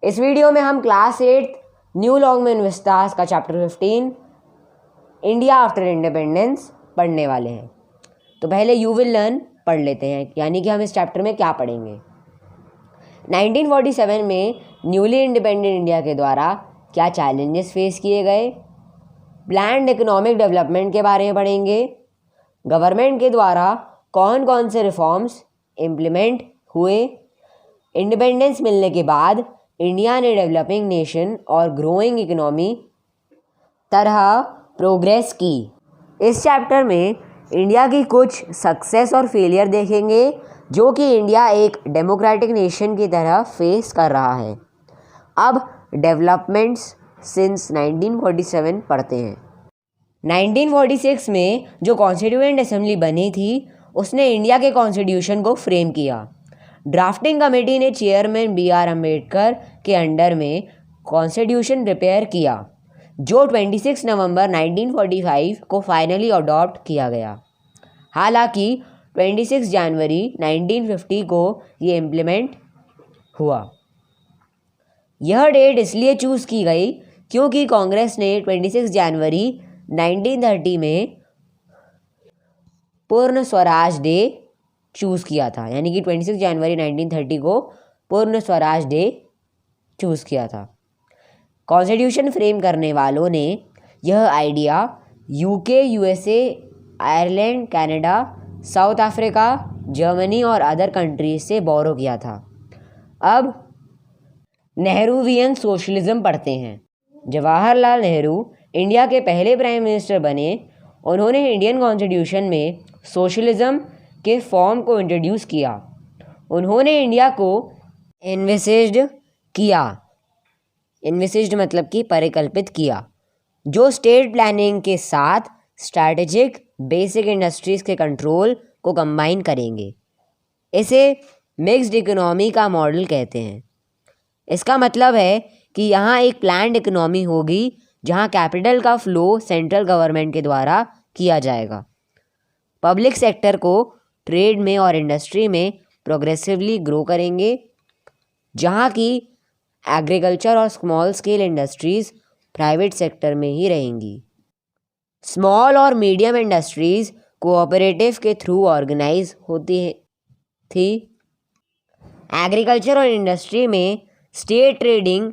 इस वीडियो में हम क्लास 8 न्यू लॉन्गमैन विस्तास का चैप्टर 15 इंडिया आफ्टर इंडिपेंडेंस पढ़ने वाले हैं। तो पहले यू विल लर्न पढ़ लेते हैं, यानी कि हम इस चैप्टर में क्या पढ़ेंगे। 1947 में न्यूली इंडिपेंडेंट इंडिया के द्वारा क्या चैलेंजेस फेस किए गए, प्लान्ड इकोनॉमिक डेवलपमेंट के बारे में पढ़ेंगे, गवर्नमेंट के द्वारा कौन कौन से रिफॉर्म्स इम्प्लीमेंट हुए, इंडिपेंडेंस मिलने के बाद इंडिया ने डेवलपिंग नेशन और ग्रोइंग इकोनॉमी तरह प्रोग्रेस की। इस चैप्टर में इंडिया की कुछ सक्सेस और फेलियर देखेंगे जो कि इंडिया एक डेमोक्रेटिक नेशन की तरह फेस कर रहा है। अब डेवलपमेंट्स सिंस 1947 पढ़ते हैं। 1946 में जो कॉन्स्टिट्यूएंट असेंबली बनी थी उसने इंडिया के कॉन्स्टिट्यूशन को फ्रेम किया। ड्राफ्टिंग कमेटी ने चेयरमैन B.R. अम्बेडकर के अंडर में कॉन्स्टिट्यूशन प्रिपेयर किया जो 26 नवंबर 1945 को फाइनली अडॉप्ट किया गया। हालांकि 26 जनवरी 1950 को ये इम्प्लीमेंट हुआ। यह डेट इसलिए चूज़ की गई क्योंकि कांग्रेस ने 26 जनवरी 1930 में पूर्ण स्वराज डे चूज़ किया था, यानी कि 26 जनवरी 1930 को पूर्ण स्वराज डे चूज़ किया था। कॉन्स्टिट्यूशन फ्रेम करने वालों ने यह idea UK, USA, Ireland, Canada, south Africa, Germany और अदर कंट्रीज से बोरो किया था। अब नेहरूवियन सोशलिज्म पढ़ते हैं। जवाहरलाल नेहरू इंडिया के पहले प्राइम मिनिस्टर बने। उन्होंने इंडियन कॉन्स्टिट्यूशन में सोशलिज्म के फॉर्म को इंट्रोड्यूस किया। उन्होंने इंडिया को एनविसेज्ड किया, एनविसेज्ड मतलब कि परिकल्पित किया, जो स्टेट प्लानिंग के साथ स्ट्रैटेजिक बेसिक इंडस्ट्रीज के कंट्रोल को कंबाइन करेंगे। इसे मिक्स्ड इकोनॉमी का मॉडल कहते हैं। इसका मतलब है कि यहाँ एक प्लान्ड इकोनॉमी होगी जहाँ कैपिटल का फ्लो सेंट्रल गवर्नमेंट के द्वारा किया जाएगा। पब्लिक सेक्टर को ट्रेड में और इंडस्ट्री में प्रोग्रेसिवली ग्रो करेंगे, जहाँ की एग्रीकल्चर और small scale industries private sector में ही रहेंगी। स्मॉल और मीडियम इंडस्ट्रीज़ कोऑपरेटिव के थ्रू ऑर्गेनाइज होती थी। एग्रीकल्चर और इंडस्ट्री में स्टेट ट्रेडिंग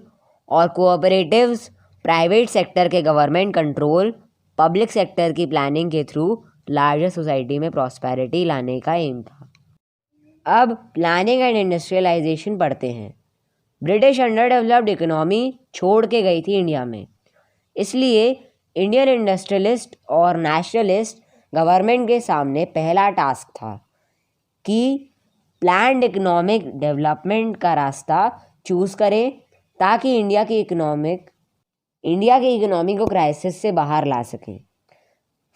और कोऑपरेटिव्स प्राइवेट सेक्टर के गवर्नमेंट कंट्रोल, पब्लिक सेक्टर की प्लानिंग के थ्रू लार्जर सोसाइटी में प्रॉस्पेरिटी लाने का एम था। अब प्लानिंग एंड इंडस्ट्रियलाइजेशन पढ़ते हैं। ब्रिटिश अंडर डेवलप्ड इकोनॉमी छोड़ के गई थी इंडिया में, इसलिए इंडियन इंडस्ट्रियलिस्ट और नेशनलिस्ट गवर्नमेंट के सामने पहला टास्क था कि प्लान्ड इकोनॉमिक डेवलपमेंट का रास्ता चूज़ करें ताकि इंडिया की इकोनॉमी को क्राइसिस से बाहर ला सकें।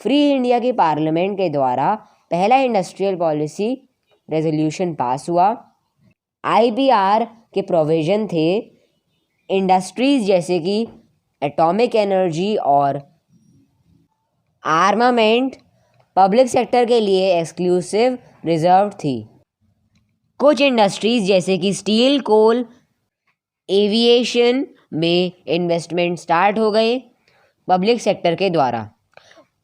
फ्री इंडिया की पार्लियामेंट के द्वारा पहला इंडस्ट्रियल पॉलिसी रेजोल्यूशन पास हुआ। IPR के प्रोविज़न थे इंडस्ट्रीज़ जैसे कि एटॉमिक एनर्जी और आर्मामेंट पब्लिक सेक्टर के लिए एक्सक्लूसिव रिजर्व थी। कुछ इंडस्ट्रीज़ जैसे कि स्टील, कोल, एविएशन में इन्वेस्टमेंट स्टार्ट हो गए पब्लिक सेक्टर के द्वारा।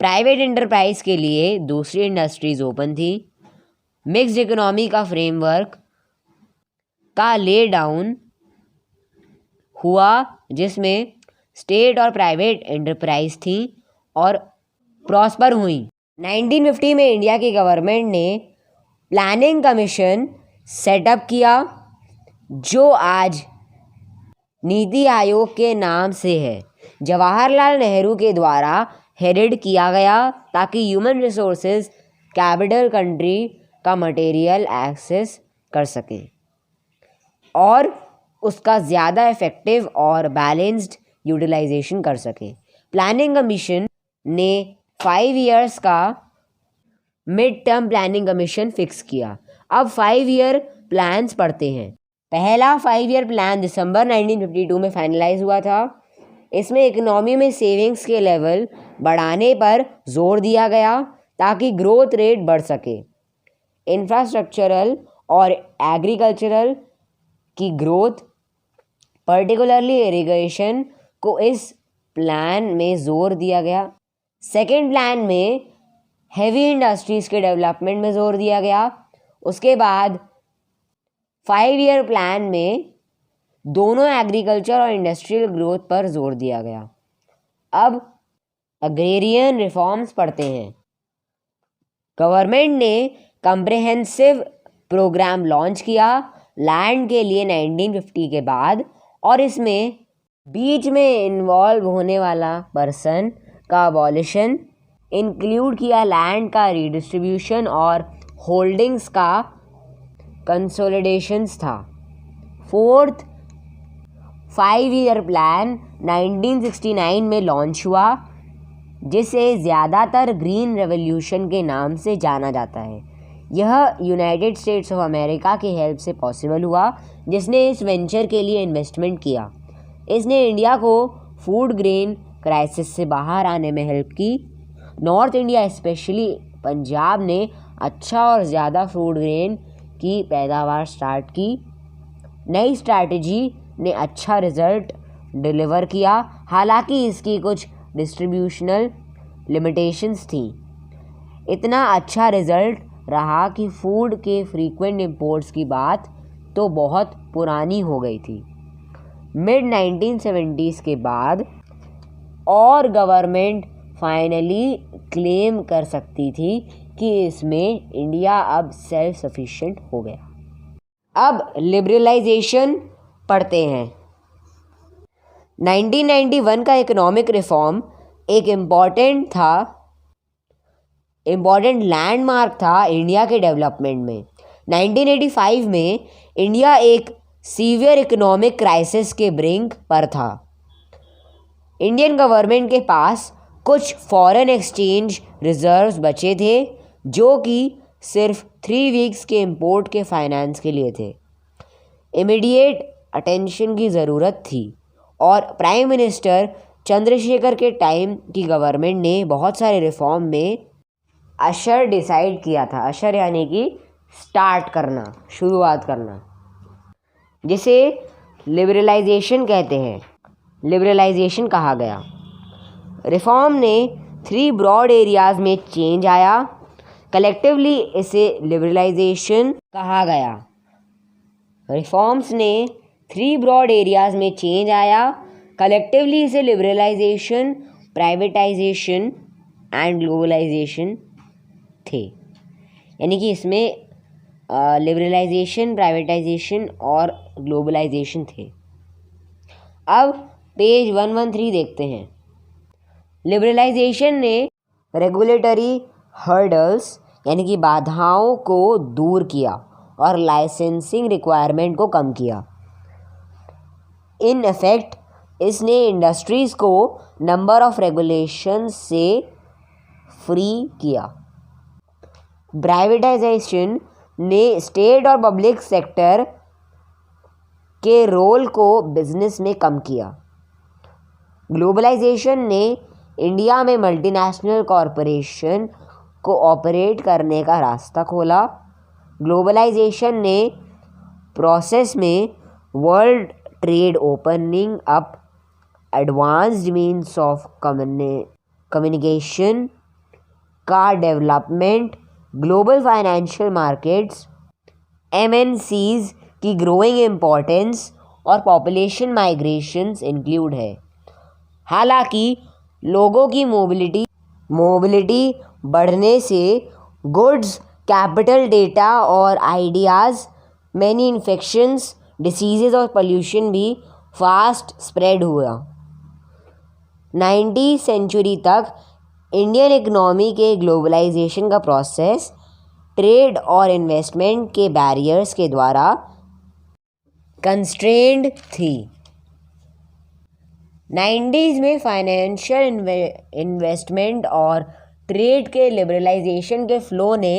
प्राइवेट एंटरप्राइज के लिए दूसरी इंडस्ट्रीज़ ओपन थी। मिक्स्ड इकोनॉमी का फ्रेमवर्क का ले डाउन हुआ जिसमें स्टेट और प्राइवेट एंटरप्राइज थी और प्रॉस्पर हुई। 1950 में इंडिया की गवर्नमेंट ने प्लानिंग कमीशन सेटअप किया जो आज नीति आयोग के नाम से है। जवाहरलाल नेहरू के द्वारा हेडेड किया गया ताकि ह्यूमन रिसोर्सेज कैपिटल कंट्री का मटेरियल एक्सेस कर सके और उसका ज़्यादा इफ़ेक्टिव और बैलेंस्ड यूटिलाइजेशन कर सके। प्लानिंग कमीशन ने 5 इयर्स का mid term planning commission fix किया। अब 5 ईयर प्लान्स पढ़ते हैं। पहला 5 ईयर प्लान दिसंबर 1952 में फाइनलाइज हुआ था। इसमें इकोनॉमी में सेविंग्स के लेवल बढ़ाने पर जोर दिया गया ताकि ग्रोथ रेट बढ़ सके। इंफ्रास्ट्रक्चरल और एग्रीकल्चरल की ग्रोथ पर्टिकुलरली इरिगेशन को इस प्लान में जोर दिया गया। सेकेंड प्लान में हेवी इंडस्ट्रीज़ के डेवलपमेंट में जोर दिया गया। उसके बाद 5 ईयर प्लान में दोनों एग्रीकल्चर और इंडस्ट्रियल ग्रोथ पर जोर दिया गया। अब अग्रेरियन रिफॉर्म्स पढ़ते हैं। गवर्नमेंट ने कम्प्रिहेंसिव प्रोग्राम लॉन्च किया लैंड के लिए 1950 के बाद, और इसमें बीच में इन्वॉल्व होने वाला पर्सन का अबॉलिशन, इंक्लूड किया लैंड का रीडिस्ट्रीब्यूशन और होल्डिंग्स का कंसोलिडेशंस था। फोर्थ 5 ईयर प्लान 1969 में लॉन्च हुआ, जिसे ज़्यादातर ग्रीन रेवोल्यूशन के नाम से जाना जाता है। यह यूनाइटेड स्टेट्स ऑफ अमेरिका की हेल्प से पॉसिबल हुआ, जिसने इस वेंचर के लिए इन्वेस्टमेंट किया। इसने इंडिया को फूड ग्रेन क्राइसिस से बाहर आने में हेल्प की। नॉर्थ इंडिया स्पेशली पंजाब ने अच्छा और ज़्यादा फूड ग्रेन की पैदावार स्टार्ट की। नई स्ट्रैटेजी ने अच्छा रिजल्ट डिलीवर किया, हालांकि इसकी कुछ डिस्ट्रीब्यूशनल लिमिटेशंस थी। इतना अच्छा रिजल्ट रहा कि फूड के फ्रीक्वेंट इंपोर्ट्स की बात तो बहुत पुरानी हो गई थी। मिड 1970s के बाद और गवर्नमेंट फाइनली क्लेम कर सकती थी कि इसमें इंडिया अब सेल्फ सफिशिएंट हो गया। अब लिबरलाइजेशन पढ़ते हैं। 1991 का इकोनॉमिक रिफॉर्म एक इम्पॉर्टेंट लैंडमार्क था इंडिया के डेवलपमेंट में। 1985 में इंडिया एक सीवियर इकोनॉमिक क्राइसिस के ब्रिंक पर था। इंडियन गवर्नमेंट के पास कुछ फॉरेन एक्सचेंज रिजर्व्स बचे थे, जो कि सिर्फ 3 वीक्स के इंपोर्ट के फाइनेंस के लिए थे। इमीडिएट अटेंशन की ज़रूरत थी, और प्राइम मिनिस्टर चंद्रशेखर के टाइम की गवर्नमेंट ने बहुत सारे रिफॉर्म में अशर डिसाइड किया था। अशर यानी कि स्टार्ट करना, शुरुआत करना, जिसे लिबरलाइजेशन कहते हैं। लिबरलाइजेशन कहा गया। रिफॉर्म ने 3 ब्रॉड एरियाज़ में चेंज आया। कलेक्टिवली इसे लिबरलाइजेशन कहा गया। रिफॉर्म्स ने 3 ब्रॉड एरियाज़ में चेंज आया। कलेक्टिवली इसे लिबरलाइजेशन, प्राइवेटाइजेशन एंड ग्लोबलाइजेशन थे। यानी कि इसमें लिबरलाइजेशन, प्राइवेटाइजेशन और ग्लोबलाइजेशन थे। अब पेज 113 देखते हैं। लिबरलाइजेशन ने रेगुलेटरी हर्डल्स यानी कि बाधाओं को दूर किया और लाइसेंसिंग रिक्वायरमेंट को कम किया। इन इफेक्ट इसने इंडस्ट्रीज़ को नंबर ऑफ रेगुलेशंस से फ्री किया। प्राइवेटाइजेशन ने स्टेट और पब्लिक सेक्टर के रोल को बिजनेस में कम किया। ग्लोबलाइजेशन ने इंडिया में मल्टीनेशनल कॉरपोरेशन को ऑपरेट करने का रास्ता खोला। ग्लोबलाइजेशन ने प्रोसेस में world trade opening up, advanced means of communication का development, global financial markets, MNCs की ग्रोइंग इम्पोर्टेंस और पॉपुलेशन माइग्रेशंस इंक्लूड है। हालांकि लोगों की मोबिलिटी बढ़ने से गुड्स, कैपिटल, डेटा और आइडियाज़, मैनी इन्फेक्शंस, डिसीजेज और पोल्यूशन भी फास्ट स्प्रेड हुआ। 19वीं सेंचुरी तक इंडियन इकोनॉमी के ग्लोबलाइजेशन का प्रोसेस ट्रेड और इन्वेस्टमेंट के बैरियर्स के द्वारा कंस्ट्रेंड थी। 90s में फाइनेंशियल इन्वेस्टमेंट और ट्रेड के लिबरलाइजेशन के फ्लो ने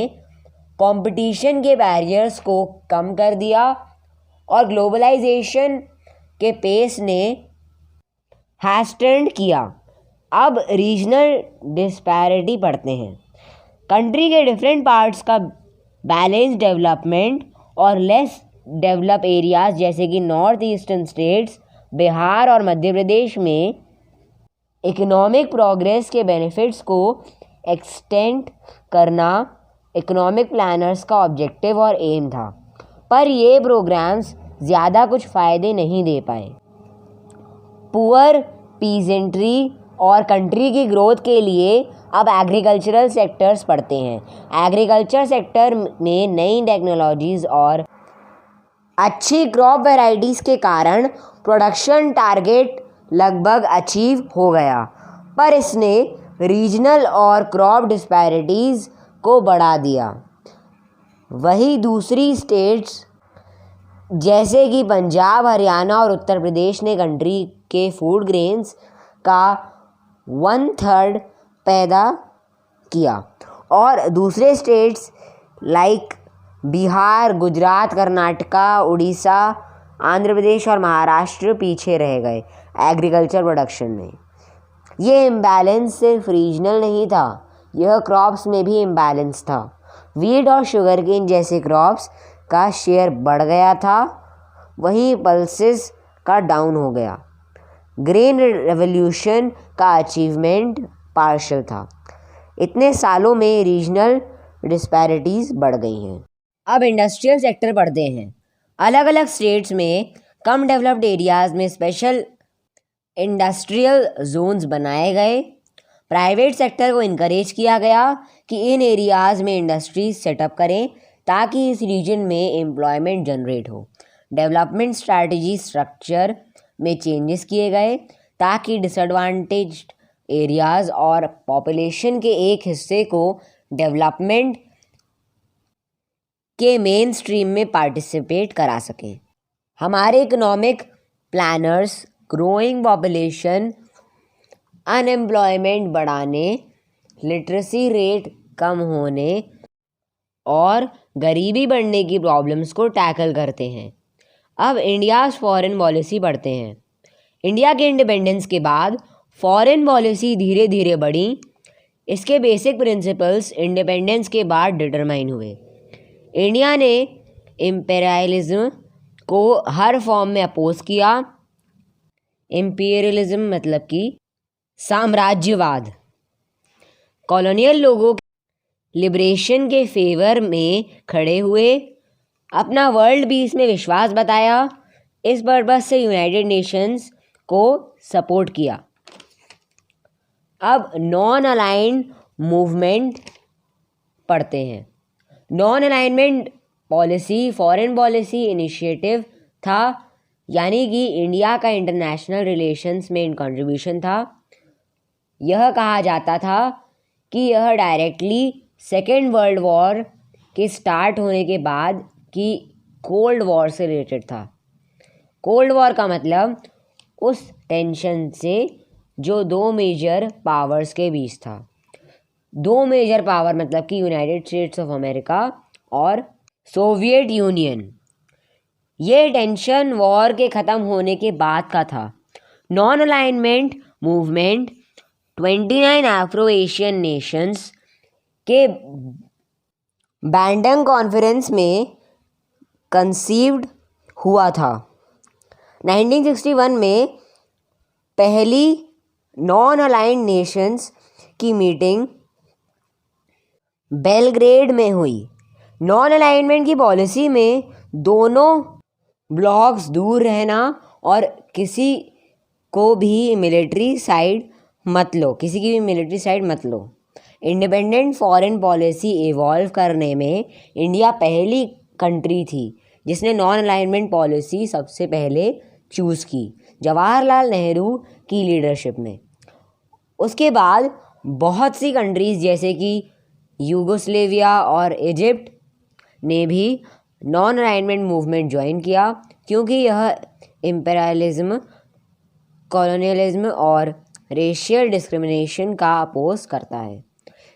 कंपटीशन के बैरियर्स को कम कर दिया और ग्लोबलाइजेशन के पेस ने हैस्टेंड किया। अब रीजनल डिस्पैरिटी पढ़ते हैं। कंट्री के डिफरेंट पार्ट्स का बैलेंस डेवलपमेंट और लेस डेवलप एरियाज जैसे कि नॉर्थ ईस्टर्न स्टेट्स बिहार और मध्य प्रदेश में इकोनॉमिक प्रोग्रेस के बेनिफिट्स को एक्सटेंड करना इकोनॉमिक प्लानर्स का ऑब्जेक्टिव और एम था, पर ये प्रोग्राम्स ज़्यादा कुछ फ़ायदे नहीं दे पाए। पुअर पीजेंट्री और कंट्री की ग्रोथ के लिए अब एग्रीकल्चरल सेक्टर्स पढ़ते हैं। एग्रीकल्चर सेक्टर में नई टेक्नोलॉजीज़ और अच्छी क्रॉप वैरायटीज़ के कारण प्रोडक्शन टारगेट लगभग अचीव हो गया, पर इसने रीजनल और क्रॉप डिस्पैरिटीज़ को बढ़ा दिया। वहीं दूसरी स्टेट्स जैसे कि पंजाब, हरियाणा और उत्तर प्रदेश ने कंट्री के फूड ग्रेन्स का 1/3 पैदा किया और दूसरे स्टेट्स लाइक बिहार, गुजरात, कर्नाटका, उड़ीसा, आंध्र प्रदेश और महाराष्ट्र पीछे रह गए एग्रीकल्चर प्रोडक्शन में। ये इम्बैलेंस सिर्फ रीजनल नहीं था, यह क्रॉप्स में भी इम्बैलेंस था। वीट और शुगरकेन जैसे क्रॉप्स का शेयर बढ़ गया था, वहीं पल्सेस का डाउन हो गया। ग्रेन रेवोल्यूशन का अचीवमेंट पार्शियल था। इतने सालों में रीजनल डिस्पैरिटीज़ बढ़ गई हैं। अब इंडस्ट्रियल सेक्टर पढ़ते हैं। अलग अलग स्टेट्स में कम डेवलप्ड एरियाज़ में स्पेशल इंडस्ट्रियल जोन्स बनाए गए। प्राइवेट सेक्टर को इनकरेज किया गया कि इन एरियाज़ में इंडस्ट्रीज सेटअप करें ताकि इस रीजन में एम्प्लॉयमेंट जनरेट हो। डेवलपमेंट स्ट्रैटेजी स्ट्रक्चर में चेंजेस किए गए ताकि डिसएडवांटेज्ड एरियाज़ और पॉपुलेशन के एक हिस्से को डेवलपमेंट के मेन स्ट्रीम में पार्टिसिपेट करा सकें। हमारे economic planners growing population, unemployment बढ़ाने, लिटरेसी रेट कम होने और गरीबी बढ़ने की प्रॉब्लम्स को टैकल करते हैं। अब इंडियाज़ फॉरेन पॉलिसी पढ़ते हैं। इंडिया के इंडिपेंडेंस के बाद फॉरेन पॉलिसी धीरे धीरे बढ़ी। इसके बेसिक प्रिंसिपल्स इंडिपेंडेंस के बाद डिटरमाइन हुए। इंडिया ने इम्पेरियलिज्म को हर फॉर्म में अपोज किया। इम्पीरियलिज्म मतलब कि साम्राज्यवाद। कॉलोनियल लोगों के लिबरेशन के फेवर में खड़े हुए। अपना वर्ल्ड पीस में विश्वास बताया। इस पर्पस से यूनाइटेड नेशंस को सपोर्ट किया। अब नॉन अलाइंड मूवमेंट पढ़ते हैं। Non alignment policy foreign policy initiative था, यानी कि इंडिया का इंटरनेशनल रिलेशंस में कंट्रीब्यूशन था। यह कहा जाता था कि यह डायरेक्टली सेकेंड वर्ल्ड वॉर के स्टार्ट होने के बाद की कोल्ड वॉर से रिलेटेड था। कोल्ड वॉर का मतलब उस टेंशन से जो दो मेजर पावर्स के बीच था। दो मेजर पावर मतलब कि यूनाइटेड स्टेट्स ऑफ अमेरिका और सोवियत यूनियन। ये टेंशन वॉर के ख़त्म होने के बाद का था। Non alignment movement 29 Afro Asian Nations के बैंडंग कॉन्फ्रेंस में कंसीव्ड हुआ था। 1961 में पहली नॉन अलाइंड नेशंस की मीटिंग बेलग्रेड में हुई। नॉन अलाइनमेंट की पॉलिसी में दोनों ब्लॉक्स दूर रहना और किसी को भी मिलिट्री साइड मत लो। इंडिपेंडेंट फॉरेन पॉलिसी इवॉल्व करने में इंडिया पहली कंट्री थी जिसने नॉन अलाइनमेंट पॉलिसी सबसे पहले चूज़ की, जवाहरलाल नेहरू की लीडरशिप में। उसके बाद बहुत सी कंट्रीज़ जैसे कि यूगोस्लेविया और इजिप्ट ने भी नॉन अलाइनमेंट मूवमेंट ज्वाइन किया, क्योंकि यह इम्पेरियलिज्म, कॉलोनियलिज्म और रेशियल डिस्क्रिमिनेशन का अपोज करता है।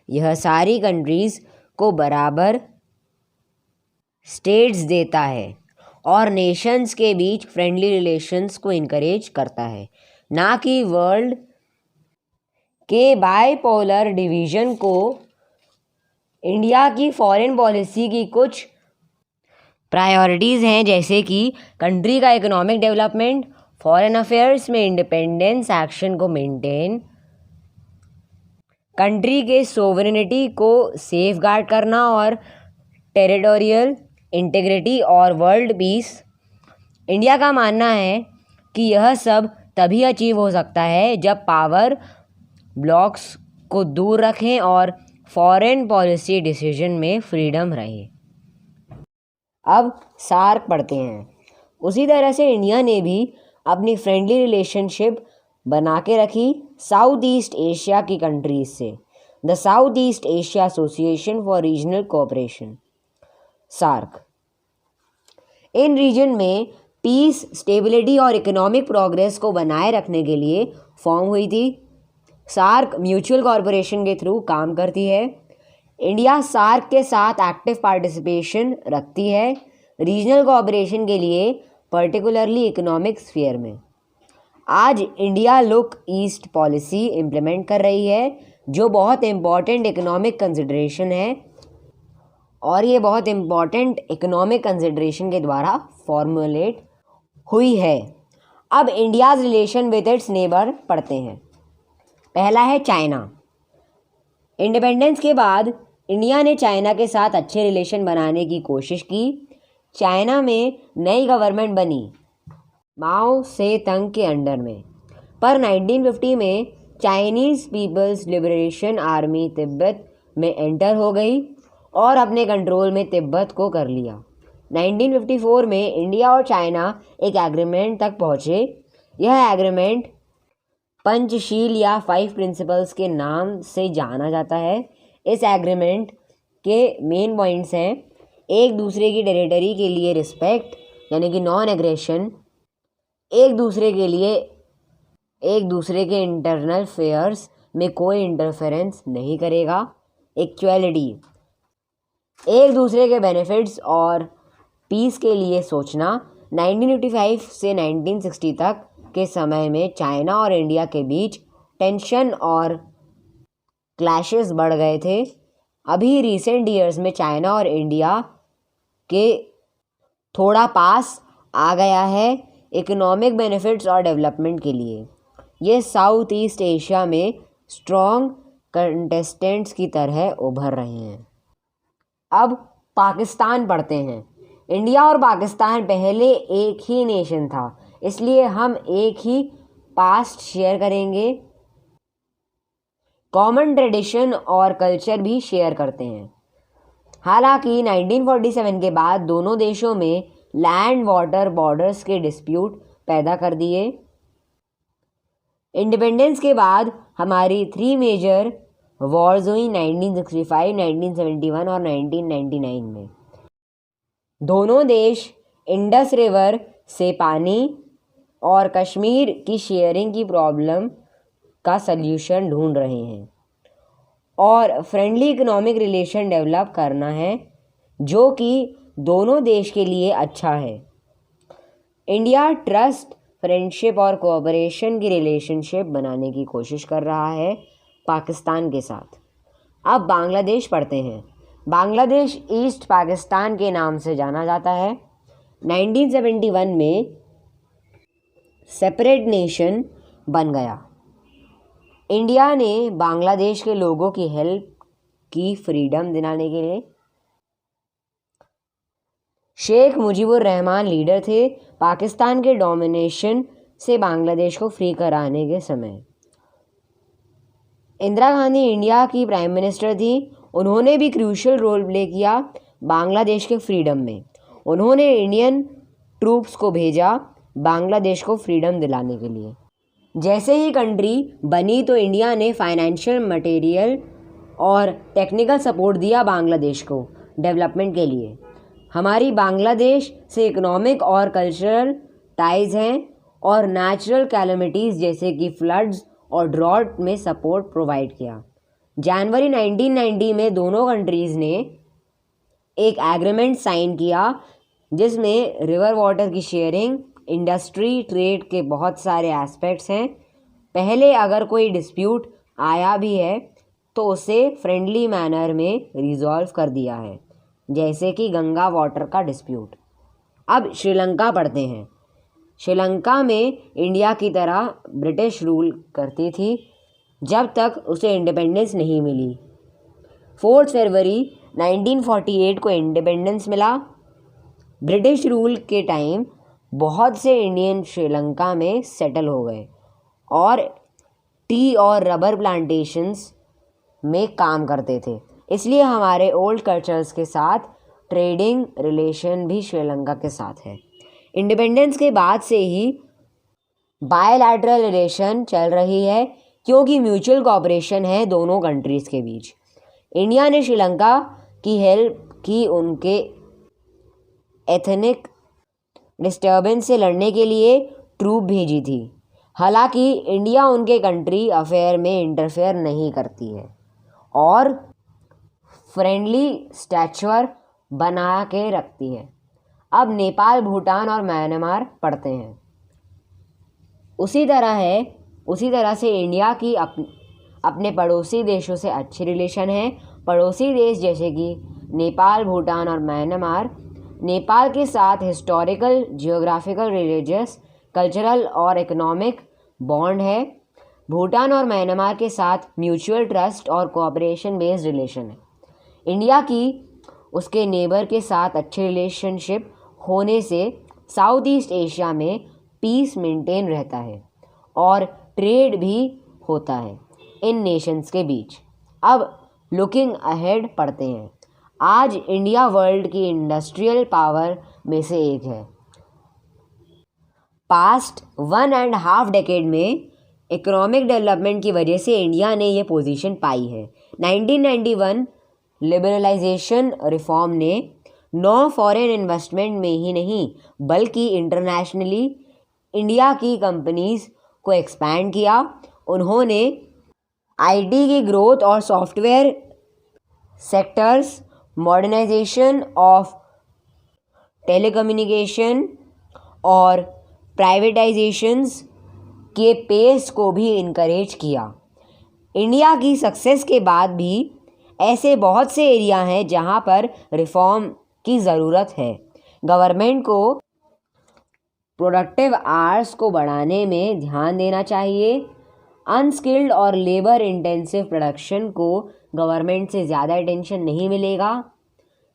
यह सारी कंट्रीज़ को बराबर स्टेट्स देता है और नेशंस के बीच फ्रेंडली रिलेशंस को इनकरेज करता है, ना कि वर्ल्ड के बाइपोलर डिवीज़न को। इंडिया की फॉरेन पॉलिसी की कुछ प्रायोरिटीज़ हैं, जैसे कि कंट्री का इकोनॉमिक डेवलपमेंट फॉरेन अफेयर्स में इंडिपेंडेंस एक्शन को मेंटेन, कंट्री के सोवरेनिटी को सेफगार्ड करना और टेरिटोरियल इंटीग्रिटी और वर्ल्ड पीस। इंडिया का मानना है कि यह सब तभी अचीव हो सकता है जब पावर ब्लॉक्स को दूर रखें और फॉरेन पॉलिसी डिसीजन में फ्रीडम रहे। अब सार्क पढ़ते हैं। उसी तरह से इंडिया ने भी अपनी फ्रेंडली रिलेशनशिप बना के रखी साउथ ईस्ट एशिया की कंट्रीज से। The south east Asia association for regional cooperation, SAARC, in region में पीस, स्टेबिलिटी और इकोनॉमिक प्रोग्रेस को बनाए रखने के लिए फॉर्म हुई थी। सार्क म्यूचुअल कॉरपोरेशन के थ्रू काम करती है। इंडिया सार्क के साथ एक्टिव पार्टिसिपेशन रखती है रीजनल कोऑपरेशन के लिए, पर्टिकुलरली इकोनॉमिक स्फीयर में। आज India look east policy implement कर रही है जो बहुत इम्पॉर्टेंट इकोनॉमिक कंसिडरेशन है और ये बहुत इम्पॉर्टेंट इकोनॉमिक कंसिडरेशन के द्वारा फॉर्मुलेट हुई है। अब India's relation with its neighbour पढ़ते हैं। पहला है चाइना। इंडिपेंडेंस के बाद इंडिया ने चाइना के साथ अच्छे रिलेशन बनाने की कोशिश की। चाइना में नई गवर्नमेंट बनी माओ से तंग के अंडर में, पर 1950 में Chinese people's liberation army Tibet में एंटर हो गई और अपने कंट्रोल में तिब्बत को कर लिया। 1954 में इंडिया और चाइना एक एग्रीमेंट तक पहुँचे। यह एग्रीमेंट पंचशील या 5 प्रिंसिपल्स के नाम से जाना जाता है। इस एग्रीमेंट के मेन पॉइंट्स हैं: एक दूसरे की टेरिटरी के लिए रिस्पेक्ट यानी कि नॉन एग्रेशन, एक दूसरे के इंटरनल अफेयर्स में कोई इंटरफेरेंस नहीं करेगा, इक्वलिटी, एक दूसरे के बेनिफिट्स और पीस के लिए सोचना। 1985 से 1960 तक के समय में चाइना और इंडिया के बीच टेंशन और क्लैशेस बढ़ गए थे। अभी रिसेंट ईयर्स में चाइना और इंडिया के थोड़ा पास आ गया है इकोनॉमिक बेनिफिट्स और डेवलपमेंट के लिए। ये साउथ ईस्ट एशिया में स्ट्रॉन्ग कंटेस्टेंट्स की तरह उभर रहे हैं। अब पाकिस्तान पढ़ते हैं। इंडिया और पाकिस्तान पहले एक ही नेशन था, इसलिए हम एक ही पास्ट शेयर करेंगे, कॉमन ट्रेडिशन और कल्चर भी शेयर करते हैं। हालांकि 1947 के बाद दोनों देशों में लैंड वाटर बॉर्डर्स के डिस्प्यूट पैदा कर दिए। इंडिपेंडेंस के बाद हमारी 3 मेजर वॉर्स हुई 1965, 1971 और 1999 में। दोनों देश इंडस रिवर से पानी और कश्मीर की शेयरिंग की प्रॉब्लम का सल्यूशन ढूंढ रहे हैं और फ्रेंडली इकोनॉमिक रिलेशन डेवलप करना है जो कि दोनों देश के लिए अच्छा है। इंडिया ट्रस्ट, फ्रेंडशिप और कोऑपरेशन की रिलेशनशिप बनाने की कोशिश कर रहा है पाकिस्तान के साथ। अब बांग्लादेश पढ़ते हैं। बांग्लादेश ईस्ट पाकिस्तान के नाम से जाना जाता है। 1971 में सेपरेट नेशन बन गया। इंडिया ने बांग्लादेश के लोगों की हेल्प की फ्रीडम दिलाने के लिए। शेख मुजीबुर रहमान लीडर थे पाकिस्तान के डोमिनेशन से बांग्लादेश को फ्री कराने के समय। इंदिरा गांधी इंडिया की प्राइम मिनिस्टर थी। उन्होंने भी क्रूशियल रोल प्ले किया बांग्लादेश के फ्रीडम में। उन्होंने इंडियन ट्रूप्स को भेजा बांग्लादेश को फ्रीडम दिलाने के लिए। जैसे ही कंट्री बनी तो इंडिया ने फाइनेंशियल, मटेरियल और टेक्निकल सपोर्ट दिया बांग्लादेश को डेवलपमेंट के लिए। हमारी बांग्लादेश से इकोनॉमिक और कल्चरल टाइज हैं और नेचुरल कैलेमिटीज़ जैसे कि फ्लड्स और ड्रॉट में सपोर्ट प्रोवाइड किया। जनवरी 1990 में दोनों कंट्रीज़ ने एक एग्रीमेंट साइन किया जिसमें रिवर वाटर की शेयरिंग, इंडस्ट्री, ट्रेड के बहुत सारे एस्पेक्ट्स हैं। पहले अगर कोई डिस्प्यूट आया भी है तो उसे फ्रेंडली मैनर में रिजॉल्व कर दिया है, जैसे कि गंगा वाटर का डिस्प्यूट। अब श्रीलंका पढ़ते हैं। श्रीलंका में इंडिया की तरह ब्रिटिश रूल करती थी जब तक उसे इंडिपेंडेंस नहीं मिली। 4 फरवरी 1948 को इंडिपेंडेंस मिला। ब्रिटिश रूल के टाइम बहुत से इंडियन श्रीलंका में सेटल हो गए और टी और रबर प्लांटेशंस में काम करते थे, इसलिए हमारे ओल्ड कल्चर्स के साथ ट्रेडिंग रिलेशन भी श्रीलंका के साथ है। इंडिपेंडेंस के बाद से ही बायलैटरल रिलेशन चल रही है क्योंकि म्यूचुअल कोऑपरेशन है दोनों कंट्रीज़ के बीच। इंडिया ने श्रीलंका की हेल्प की उनके एथनिक डिस्टर्बेंस से लड़ने के लिए ट्रूप भेजी थी। हालांकि इंडिया उनके कंट्री अफेयर में इंटरफेयर नहीं करती है और फ्रेंडली स्टैचर बना के रखती है। अब नेपाल, भूटान और म्यांमार पढ़ते हैं। उसी तरह से इंडिया की अपने पड़ोसी देशों से अच्छी रिलेशन है। पड़ोसी देश जैसे कि नेपाल, भूटान और म्यांमार नेपाल के साथ हिस्टोरिकल, जियोग्राफिकल, रिलीजियस, कल्चरल और इकोनॉमिक बॉन्ड है। भूटान और म्यांमार के साथ म्यूचुअल ट्रस्ट और कोऑपरेशन बेस्ड रिलेशन है। इंडिया की उसके नेबर के साथ अच्छे रिलेशनशिप होने से साउथ ईस्ट एशिया में पीस मेंटेन रहता है और ट्रेड भी होता है इन नेशंस के बीच। अब लुकिंग अहेड पढ़ते हैं। आज इंडिया वर्ल्ड की इंडस्ट्रियल पावर में से एक है। पास्ट 1.5 डेकेड में इकोनॉमिक डेवलपमेंट की वजह से इंडिया ने ये पोजीशन पाई है। 1991 लिबरलाइजेशन रिफॉर्म ने नॉन फॉरेन इन्वेस्टमेंट में ही नहीं बल्कि इंटरनेशनली इंडिया की कंपनीज को एक्सपैंड किया। उन्होंने आईटी की ग्रोथ और software sectors, modernisation of telecommunication और प्राइवेटाइजेशंस के पेस को भी इनकरेज किया। इंडिया की सक्सेस के बाद भी ऐसे बहुत से एरिया हैं जहां पर रिफॉर्म की ज़रूरत है। गवर्नमेंट को प्रोडक्टिव आवर्स को बढ़ाने में ध्यान देना चाहिए। अनस्किल्ड और लेबर इंटेंसिव प्रोडक्शन को गवर्नमेंट से ज़्यादा अटेंशन नहीं मिलेगा।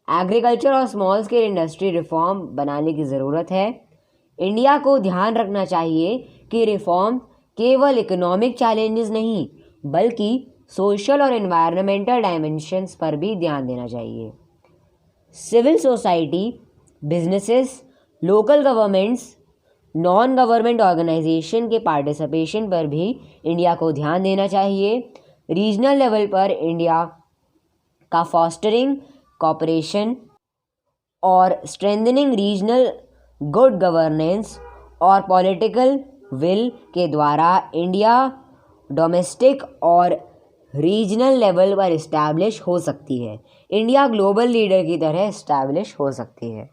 एग्रीकल्चर और स्मॉल स्केल इंडस्ट्री रिफॉर्म बनाने की ज़रूरत है। इंडिया को ध्यान रखना चाहिए कि रिफॉर्म केवल इकोनॉमिक चैलेंजेस नहीं बल्कि सोशल और एनवायरनमेंटल डायमेंशंस पर भी ध्यान देना चाहिए। Civil society, businesses, local governments, non government organisation के पार्टिसिपेशन पर भी इंडिया को ध्यान देना चाहिए। रीजनल लेवल पर इंडिया का फॉस्टरिंग कॉपरेशन और स्ट्रेंथनिंग रीजनल गुड गवर्नेंस और पॉलिटिकल विल के द्वारा इंडिया डोमेस्टिक और रीजनल लेवल पर इस्टेब्लिश हो सकती है। इंडिया ग्लोबल लीडर की तरह इस्टेब्लिश हो सकती है।